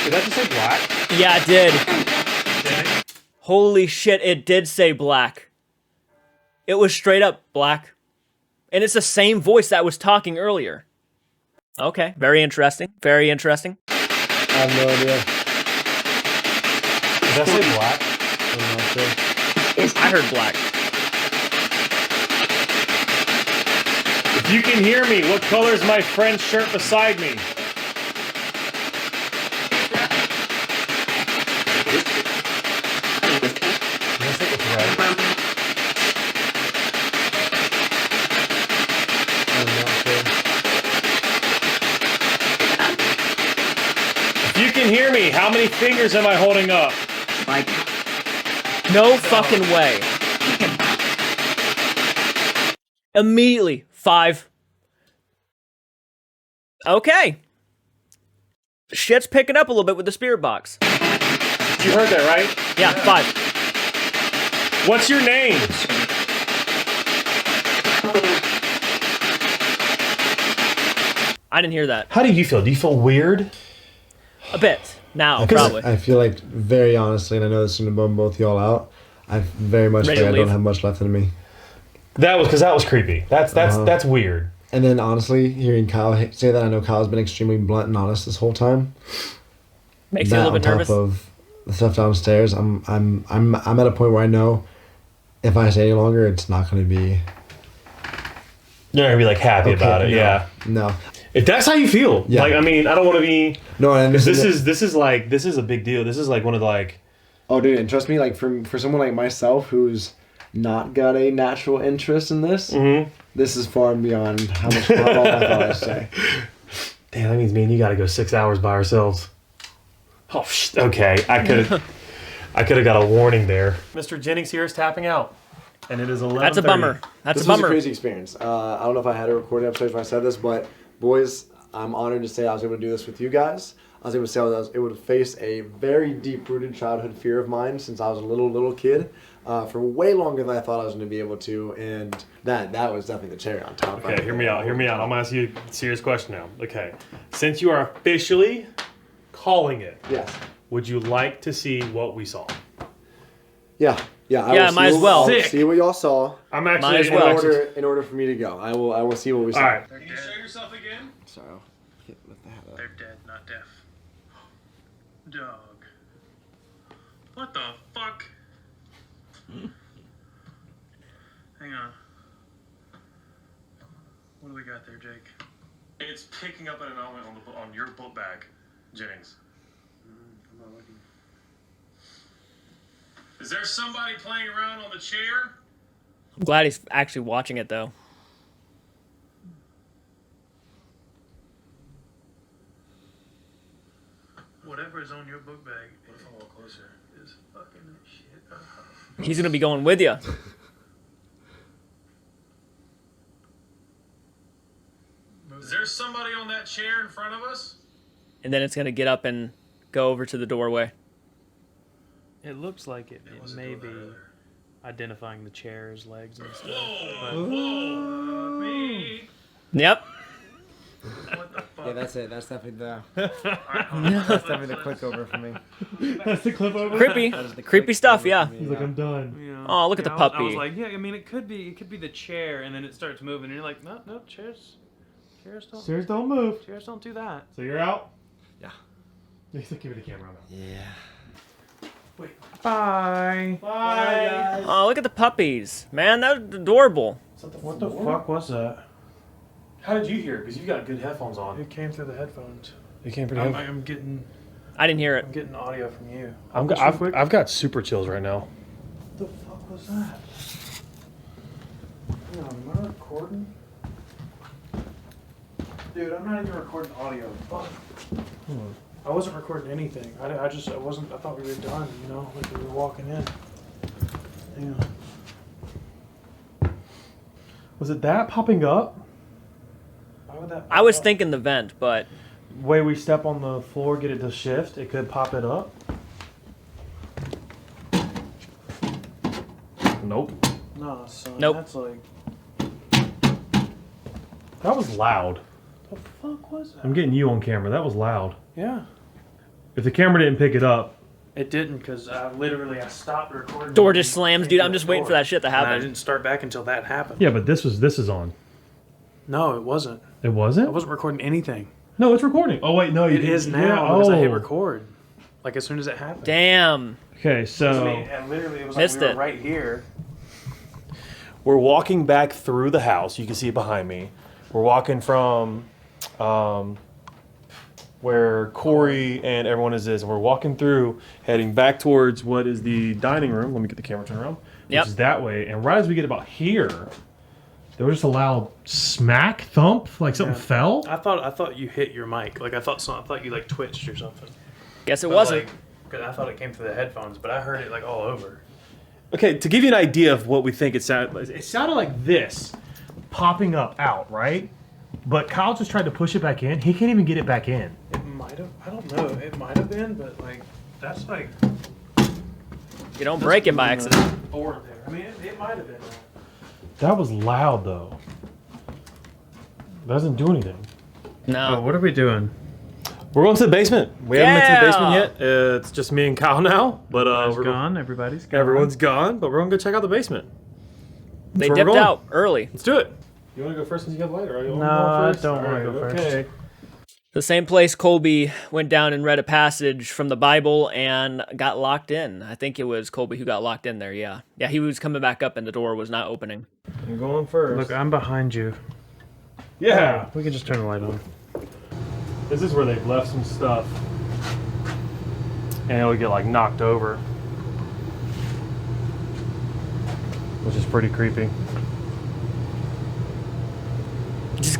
C: Did that just say black?
A: Yeah, it did. Holy shit, it did say black. It was straight up black. And it's the same voice that was talking earlier. Okay, very interesting. Very interesting.
D: I have no idea.
C: Did that say black?
D: I'm not sure.
A: I heard black.
C: If you can hear me, what color is my friend's shirt beside me?
D: I'm not sure.
C: If you can hear me, how many fingers am I holding up?
A: No fucking way. Immediately, 5. Okay. Shit's picking up a little bit with the spirit box.
C: You heard that, right?
A: Yeah, 5.
C: What's your name?
A: I didn't hear that.
C: How do you feel? Do you feel weird?
A: A bit. Now,
D: Because
A: probably.
D: I feel like, very honestly, and I know this is going to bum both y'all out, I very much
A: Ready
D: feel
A: to
D: like I don't
A: leave?
D: have much left in me.
C: That was creepy. That's weird.
D: And then honestly, hearing Kyle say that, I know Kyle's been extremely blunt and honest this whole time.
A: Makes you a
D: that
A: little
D: on
A: bit
D: top
A: nervous.
D: of the stuff downstairs, I'm at a point where I know if I stay any longer, it's not going to be.
B: You're not gonna be like happy about it,
D: no,
B: yeah.
D: No.
B: If that's how you feel,
D: Yeah.
B: like I mean, I don't want to be.
D: No, and
B: This is a big deal. This is like one of the like.
D: Oh, dude, and trust me, like for someone like myself who's not got a natural interest in this, this is far beyond how much fun I thought I'd say.
B: Damn, that means me and you got to go 6 hours by ourselves. Oh, okay. I could have got a warning there. Mr. Jennings here is tapping out, and it is 11:30.
A: That's a bummer. That's
D: This
A: a
D: was a
A: bummer.
D: crazy experience. I don't know if I had a recording upstairs when I said this, but boys, I'm honored to say I was able to do this with you guys. I was able to say I was able to face a very deep-rooted childhood fear of mine since I was a little kid, for way longer than I thought I was going to be able to, and that was definitely the cherry on top.
B: Okay, hear me out. I'm gonna ask you a serious question now. Okay, since you are officially calling it,
D: Yes.
B: would you like to see what we saw?
D: Yeah. I
A: Yeah,
D: will
A: might
D: see
A: as well.
D: I'll
B: Sick.
D: see what y'all saw.
B: I'm
A: Might
B: actually
A: as well.
D: In order for me to go, I will see what we saw.
B: All right. Can you show yourself again?
D: Sorry. Lift the hat up.
C: They're dead, not deaf. Dog. What the fuck? Hang on. What do we got there, Jake?
B: It's picking up an anomaly on your book bag, Jennings.
C: I'm not looking.
B: Is there somebody playing around on the chair?
A: I'm glad he's actually watching it though.
C: Whatever is on your book bag, what if I walk closer? Is fucking shit up.
A: He's gonna be going with you.
B: Is there somebody on that chair in front of us?
A: And then it's gonna get up and go over to the doorway.
F: It looks like it may be identifying the chair's legs and stuff.
B: Whoa, me.
A: Yep.
C: What the fuck?
D: Yeah, that's it. That's definitely that's definitely the click over for me.
G: That's the clip over.
A: Creepy stuff, yeah.
G: He's like, I'm done.
F: Yeah.
A: Oh, look at the
F: I
A: puppy.
F: was like, yeah, I mean, it could be the chair, and then it starts moving, and you're like, no, chairs
G: Stairs don't move.
F: don't do that.
G: So you're out?
D: Yeah.
G: He's like, give me the camera. I'm out.
D: Yeah.
F: Bye.
G: Bye, guys.
A: Oh, look at the puppies. Man, that's adorable.
F: What the fuck was that?
B: How did you hear? Because you got good headphones on.
F: It came through the headphones.
B: It came pretty
F: I'm getting
A: I didn't hear it.
F: audio from you.
B: I've got super chills right now.
F: What the fuck was that? Hang on, am I recording? Dude, I'm not even recording audio. Fuck. I wasn't recording anything. I wasn't. I thought we were done. You know, like we were walking in. Hang on.
B: Was it that popping up?
F: Why would that?
A: I was thinking the vent, but
B: Way we step on the floor, get it to shift, it could pop it up. Nope.
F: No, son.
A: Nope.
F: That's like.
B: That was loud.
F: The fuck was that?
B: I'm getting you on camera. That was loud.
F: Yeah.
B: If the camera didn't pick it up,
F: It didn't, because I stopped recording.
A: door just slams, dude. I'm just waiting for that shit to
F: And I
A: happen.
F: didn't start back until that happened.
B: yeah, but this is on.
F: No, it wasn't.
B: It
F: I
B: wasn't?
F: wasn't recording anything.
B: No, it's recording. Oh wait, no, you
F: It
B: didn't.
F: is now
B: Yeah,
F: because I hit
B: oh.
F: record. Like as soon as it happened.
A: Damn.
B: Okay, so
F: And literally it was
A: Missed
F: like we
A: it.
F: were right here.
B: we're walking back through the house. You can see it behind me. We're walking from where Corey and everyone is, and we're walking through, heading back towards what is the dining room. Let me get the camera turned around.
A: Yep.
B: Which is that way. And right as we get about here, there was just a loud smack, thump, like something fell.
F: I thought you hit your mic. Like I thought you like twitched or something.
A: Guess it
F: But,
A: wasn't.
F: like, 'cause I thought it came through the headphones, but I heard it like all over.
B: Okay, to give you an idea of what we think it sounded like this, popping up out, right? But Kyle just tried to push it back in. He can't even get it back in.
F: It might have. I don't know. It might have been, but like that's like
A: You don't break it by accident.
F: board there. I mean, it might have been.
B: That was loud, though. Doesn't do anything.
A: No.
F: what are we doing?
B: We're going to the basement. We haven't been to the
A: Yeah.
B: basement yet. It's just me and Kyle now. But we're
F: gone. Everybody's gone.
B: Everyone's gone, but we're going to go check out the basement.
A: They
B: where we're
A: dipped
B: going.
A: out early.
B: Let's do it. You want to go first since you got lighter?
F: No, I don't wanna go first.
B: Okay.
A: The same place Colby went down and read a passage from the Bible and got locked in. I think it was Colby who got locked in there, yeah. Yeah, he was coming back up and the door was not opening.
C: I'm going first.
F: Look, I'm behind you.
C: Yeah.
F: We can just turn the light on.
C: This is where they've left some stuff. And it would get like knocked over. Which is pretty creepy.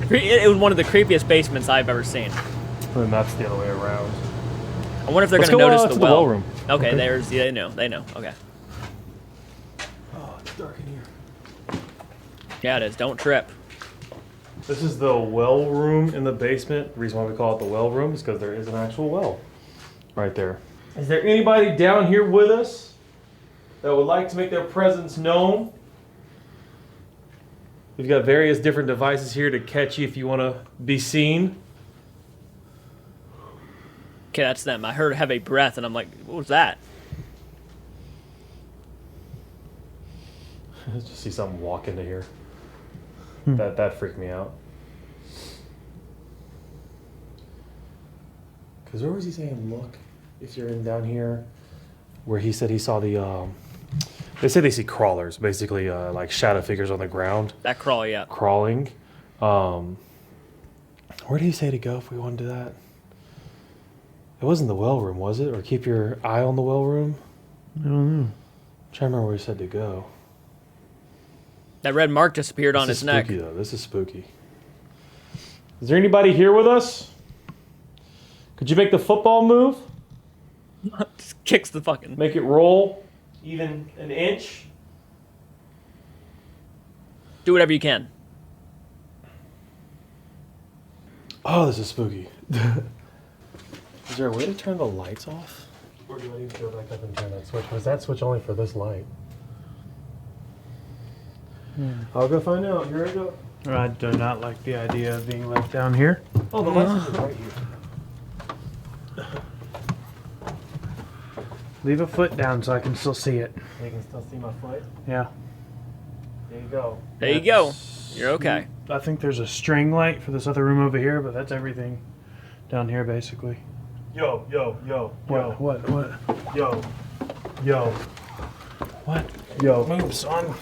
A: It was one of the creepiest basements I've ever seen.
C: And that's the other way around.
A: I wonder if they're
C: Let's
A: going to
C: go,
A: notice
C: to
A: the
C: the
A: well.
C: well room.
A: Okay, there's, yeah, they know, okay.
C: Oh, it's dark in here.
A: Yeah, it is, don't trip.
C: This is the well room in the basement. The reason why we call it the well room is because there is an actual well right there. Is there anybody down here with us that would like to make their presence known? We've got various different devices here to catch you if you want to be seen.
A: Okay, that's them. I heard heavy breath and I'm like, what was that?
C: Just see something walk into here. That freaked me out. Because where was he saying, look, if you're in down here, where he said he saw the, they say they see crawlers, basically like shadow figures on the ground.
A: That crawl, yeah.
C: Crawling. Where did he say to go if we want to do that? It wasn't the well room, was it? Or keep your eye on the well room?
F: I don't know.
C: I'm trying to remember where he said to go.
A: That red mark disappeared on
C: This
A: his
C: is
A: neck.
C: spooky, though. This is spooky. Is there anybody here with us? Could you make the football move?
A: Just kicks the fucking...
C: Make it roll even an inch?
A: Do whatever you can.
C: Oh, this is spooky. Is there a way to turn the lights off? Or do I need to go back up and turn that switch? Was that switch only for this light? I'll go find out. Here I go.
F: I do not like the idea of being left down here.
C: Oh, the light switch is right here.
F: Leave a foot down so I can still see it.
C: You can still see my foot?
F: Yeah.
C: There you go.
A: There you go. You're okay.
F: I think there's a string light for this other room over here, but that's everything down here basically.
C: Yo, yo, yo, yo,
F: What?
C: yo, yo,
F: What?
C: yo.
F: Move, son.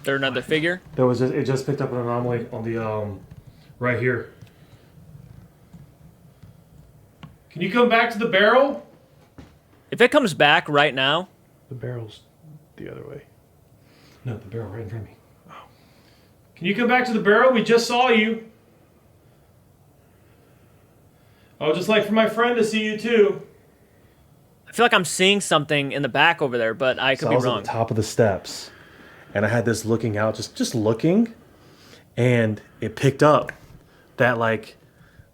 A: There another figure?
C: There was it just picked up an anomaly on the right here. Can you come back to the barrel?
A: If it comes back right now...
F: The barrel's the other way.
C: No, the barrel right in front of me. Oh. Can you come back to the barrel? We just saw you. I would just like for my friend to see you too.
A: I feel like I'm seeing something in the back over there, but I could be
C: I was
A: wrong.
C: at the top of the steps, and I had this looking out, just looking, and it picked up that like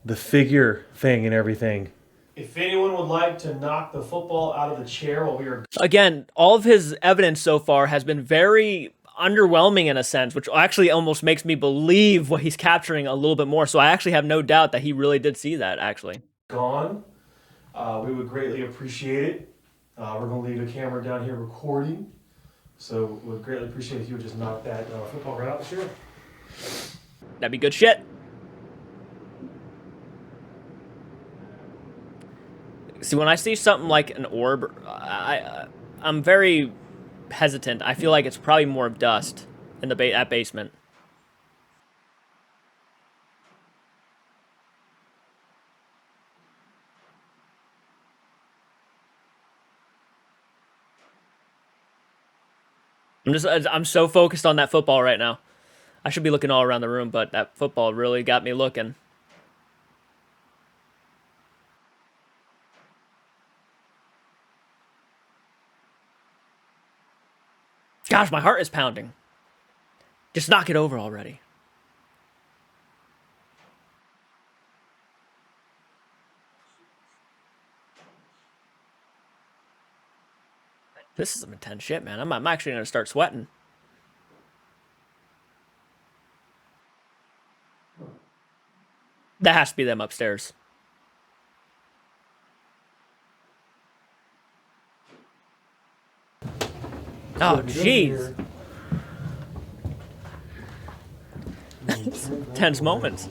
C: the figure thing and everything. If anyone would like to knock the football out of the chair while we are...
A: Again, all of his evidence so far has been very underwhelming in a sense, which actually almost makes me believe what he's capturing a little bit more. So I actually have no doubt that he really did see that, actually.
C: Gone, we would greatly appreciate it. We're going to leave a camera down here recording. So we'd greatly appreciate if you would just knock that football right out the chair.
A: That'd be good shit. See, when I see something like an orb, I'm very hesitant. I feel like it's probably more of dust in the that basement. I'm so focused on that football right now. I should be looking all around the room, but that football really got me looking. Gosh, my heart is pounding. Just knock it over already. This is some intense shit, man. I'm actually going to start sweating. That has to be them upstairs. Oh, jeez. Tense moments.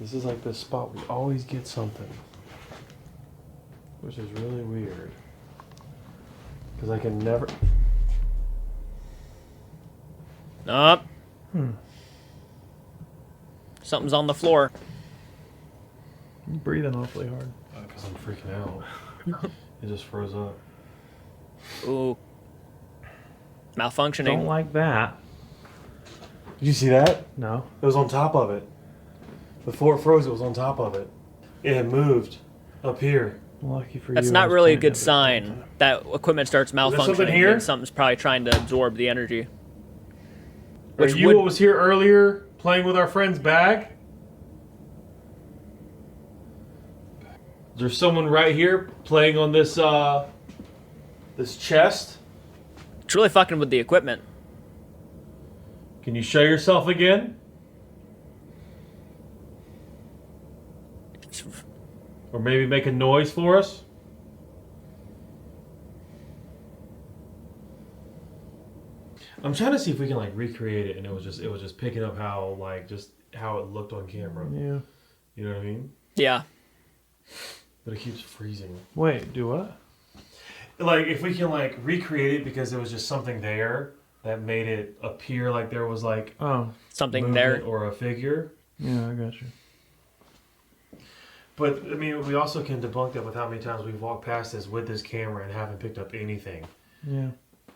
C: This is like the spot we always get something. Which is really weird. Because I can never...
A: Up. Something's on the floor.
F: You're breathing awfully hard.
C: Because I'm freaking out. It just froze up.
A: Ooh. Malfunctioning.
F: Don't like that.
C: Did you see that?
F: No.
C: It was on top of it. Before it froze, it was on top of it. It had moved up here.
F: Lucky for you.
A: That's
F: I
A: not
F: was
A: really a
F: pointing
A: good
F: at it.
A: sign that equipment starts malfunctioning.
C: something here?
A: And something's probably trying to absorb the energy.
C: Are
A: Which
C: you
A: would-
C: what was here earlier playing with our friend's bag? Is there someone right here playing on this this chest?
A: It's really fucking with the equipment.
C: Can you show yourself again? Or maybe make a noise for us? I'm trying to see if we can like recreate it, and it was just picking up how how it looked on camera.
F: Yeah.
C: You know what I mean?
A: Yeah.
C: But it keeps freezing.
F: Wait, do what?
C: Like if we can like recreate it because there was just something there that made it appear like there was like
F: Oh,
A: Something
C: movement
A: there.
C: or a figure.
F: yeah, I got you.
C: But I mean, we also can debunk that with how many times we've walked past this with this camera and haven't picked up anything.
F: Yeah.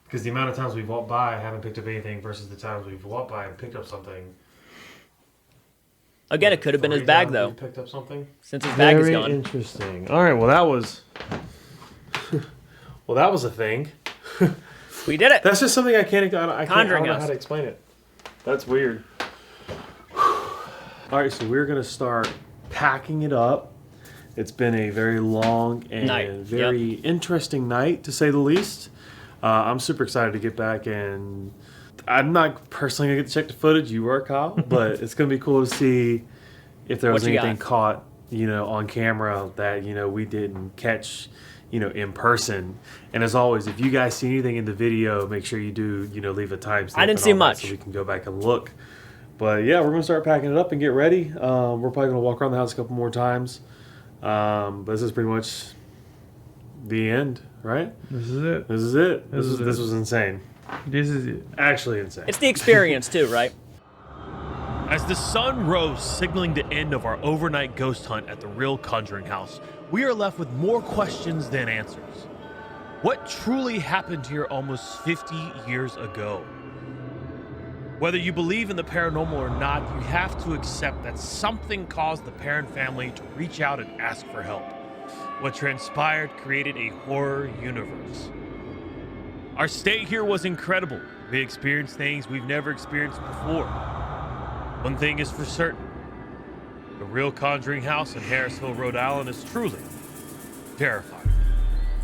C: Because the amount of times we've walked by and haven't picked up anything versus the times we've walked by and picked up something.
A: Again, it could have been his
C: 3
A: bag
C: times
A: though,
C: we've picked up something.
A: since his bag is
C: Very
A: gone.
C: interesting. All right, well that was well that was a thing.
A: We did it.
C: That's just something I can't I don't
A: Conjuring
C: know
A: us.
C: how to explain it. That's weird. All right, so we're gonna start packing it up. It's been a very long and
A: Night.
C: very interesting night, to say the least. I'm super excited to get back, and I'm not personally gonna get to check the footage. You were, Kyle, but it's gonna be cool to see if there was
A: What you
C: anything
A: got?
C: caught, on camera that we didn't catch, in person. And as always, if you guys see anything in the video, make sure you do, leave a timestamp.
A: I didn't
C: and
A: see
C: all that
A: much.
C: so we can go back and look. But yeah, we're gonna start packing it up and get ready. We're probably gonna walk around the house a couple more times. But this is pretty much the end, right?
F: This is it.
C: This is it.
F: This is it.
C: This was insane.
F: This is it.
C: Actually insane.
A: It's the experience too, right?
B: As the sun rose, signaling the end of our overnight ghost hunt at the real Conjuring house, we are left with more questions than answers. What truly happened here almost 50 years ago? Whether you believe in the paranormal or not, you have to accept that something caused the Perrin family to reach out and ask for help. What transpired created a horror universe. Our stay here was incredible. We experienced things we've never experienced before. One thing is for certain. The real Conjuring house in Harrisville, Rhode Island is truly terrifying.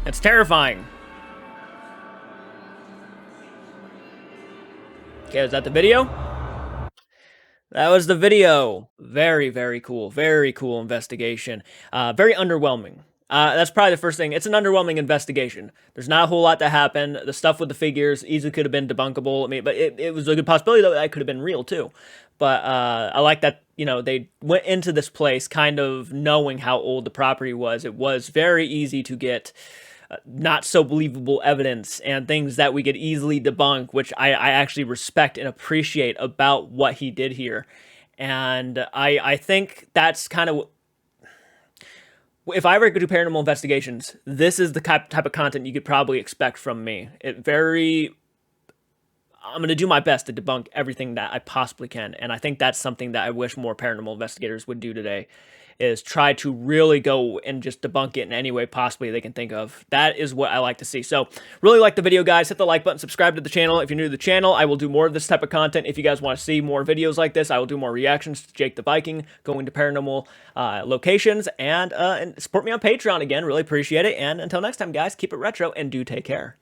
A: It's terrifying. Okay, is that the video? That was the video. Very, very cool. Very cool investigation. Very underwhelming. That's probably the first thing. It's an underwhelming investigation. There's not a whole lot that happened. The stuff with the figures easily could have been debunkable. I mean, but it was a good possibility that could have been real too. But I like that, they went into this place kind of knowing how old the property was. It was very easy to get not so believable evidence and things that we could easily debunk, which I actually respect and appreciate about what he did here. And I think that's kind of, if I ever go do paranormal investigations, this is the type of content you could probably expect from me. I'm going to do my best to debunk everything that I possibly can. And I think that's something that I wish more paranormal investigators would do today, is try to really go and just debunk it in any way possibly they can think of. That is what I like to see. So really like the video, guys. Hit the like button, subscribe to the channel. If you're new to the channel, I will do more of this type of content. If you guys want to see more videos like this, I will do more reactions to Jake the Viking, going to paranormal locations, and support me on Patreon again. Really appreciate it. And until next time, guys, keep it retro and do take care.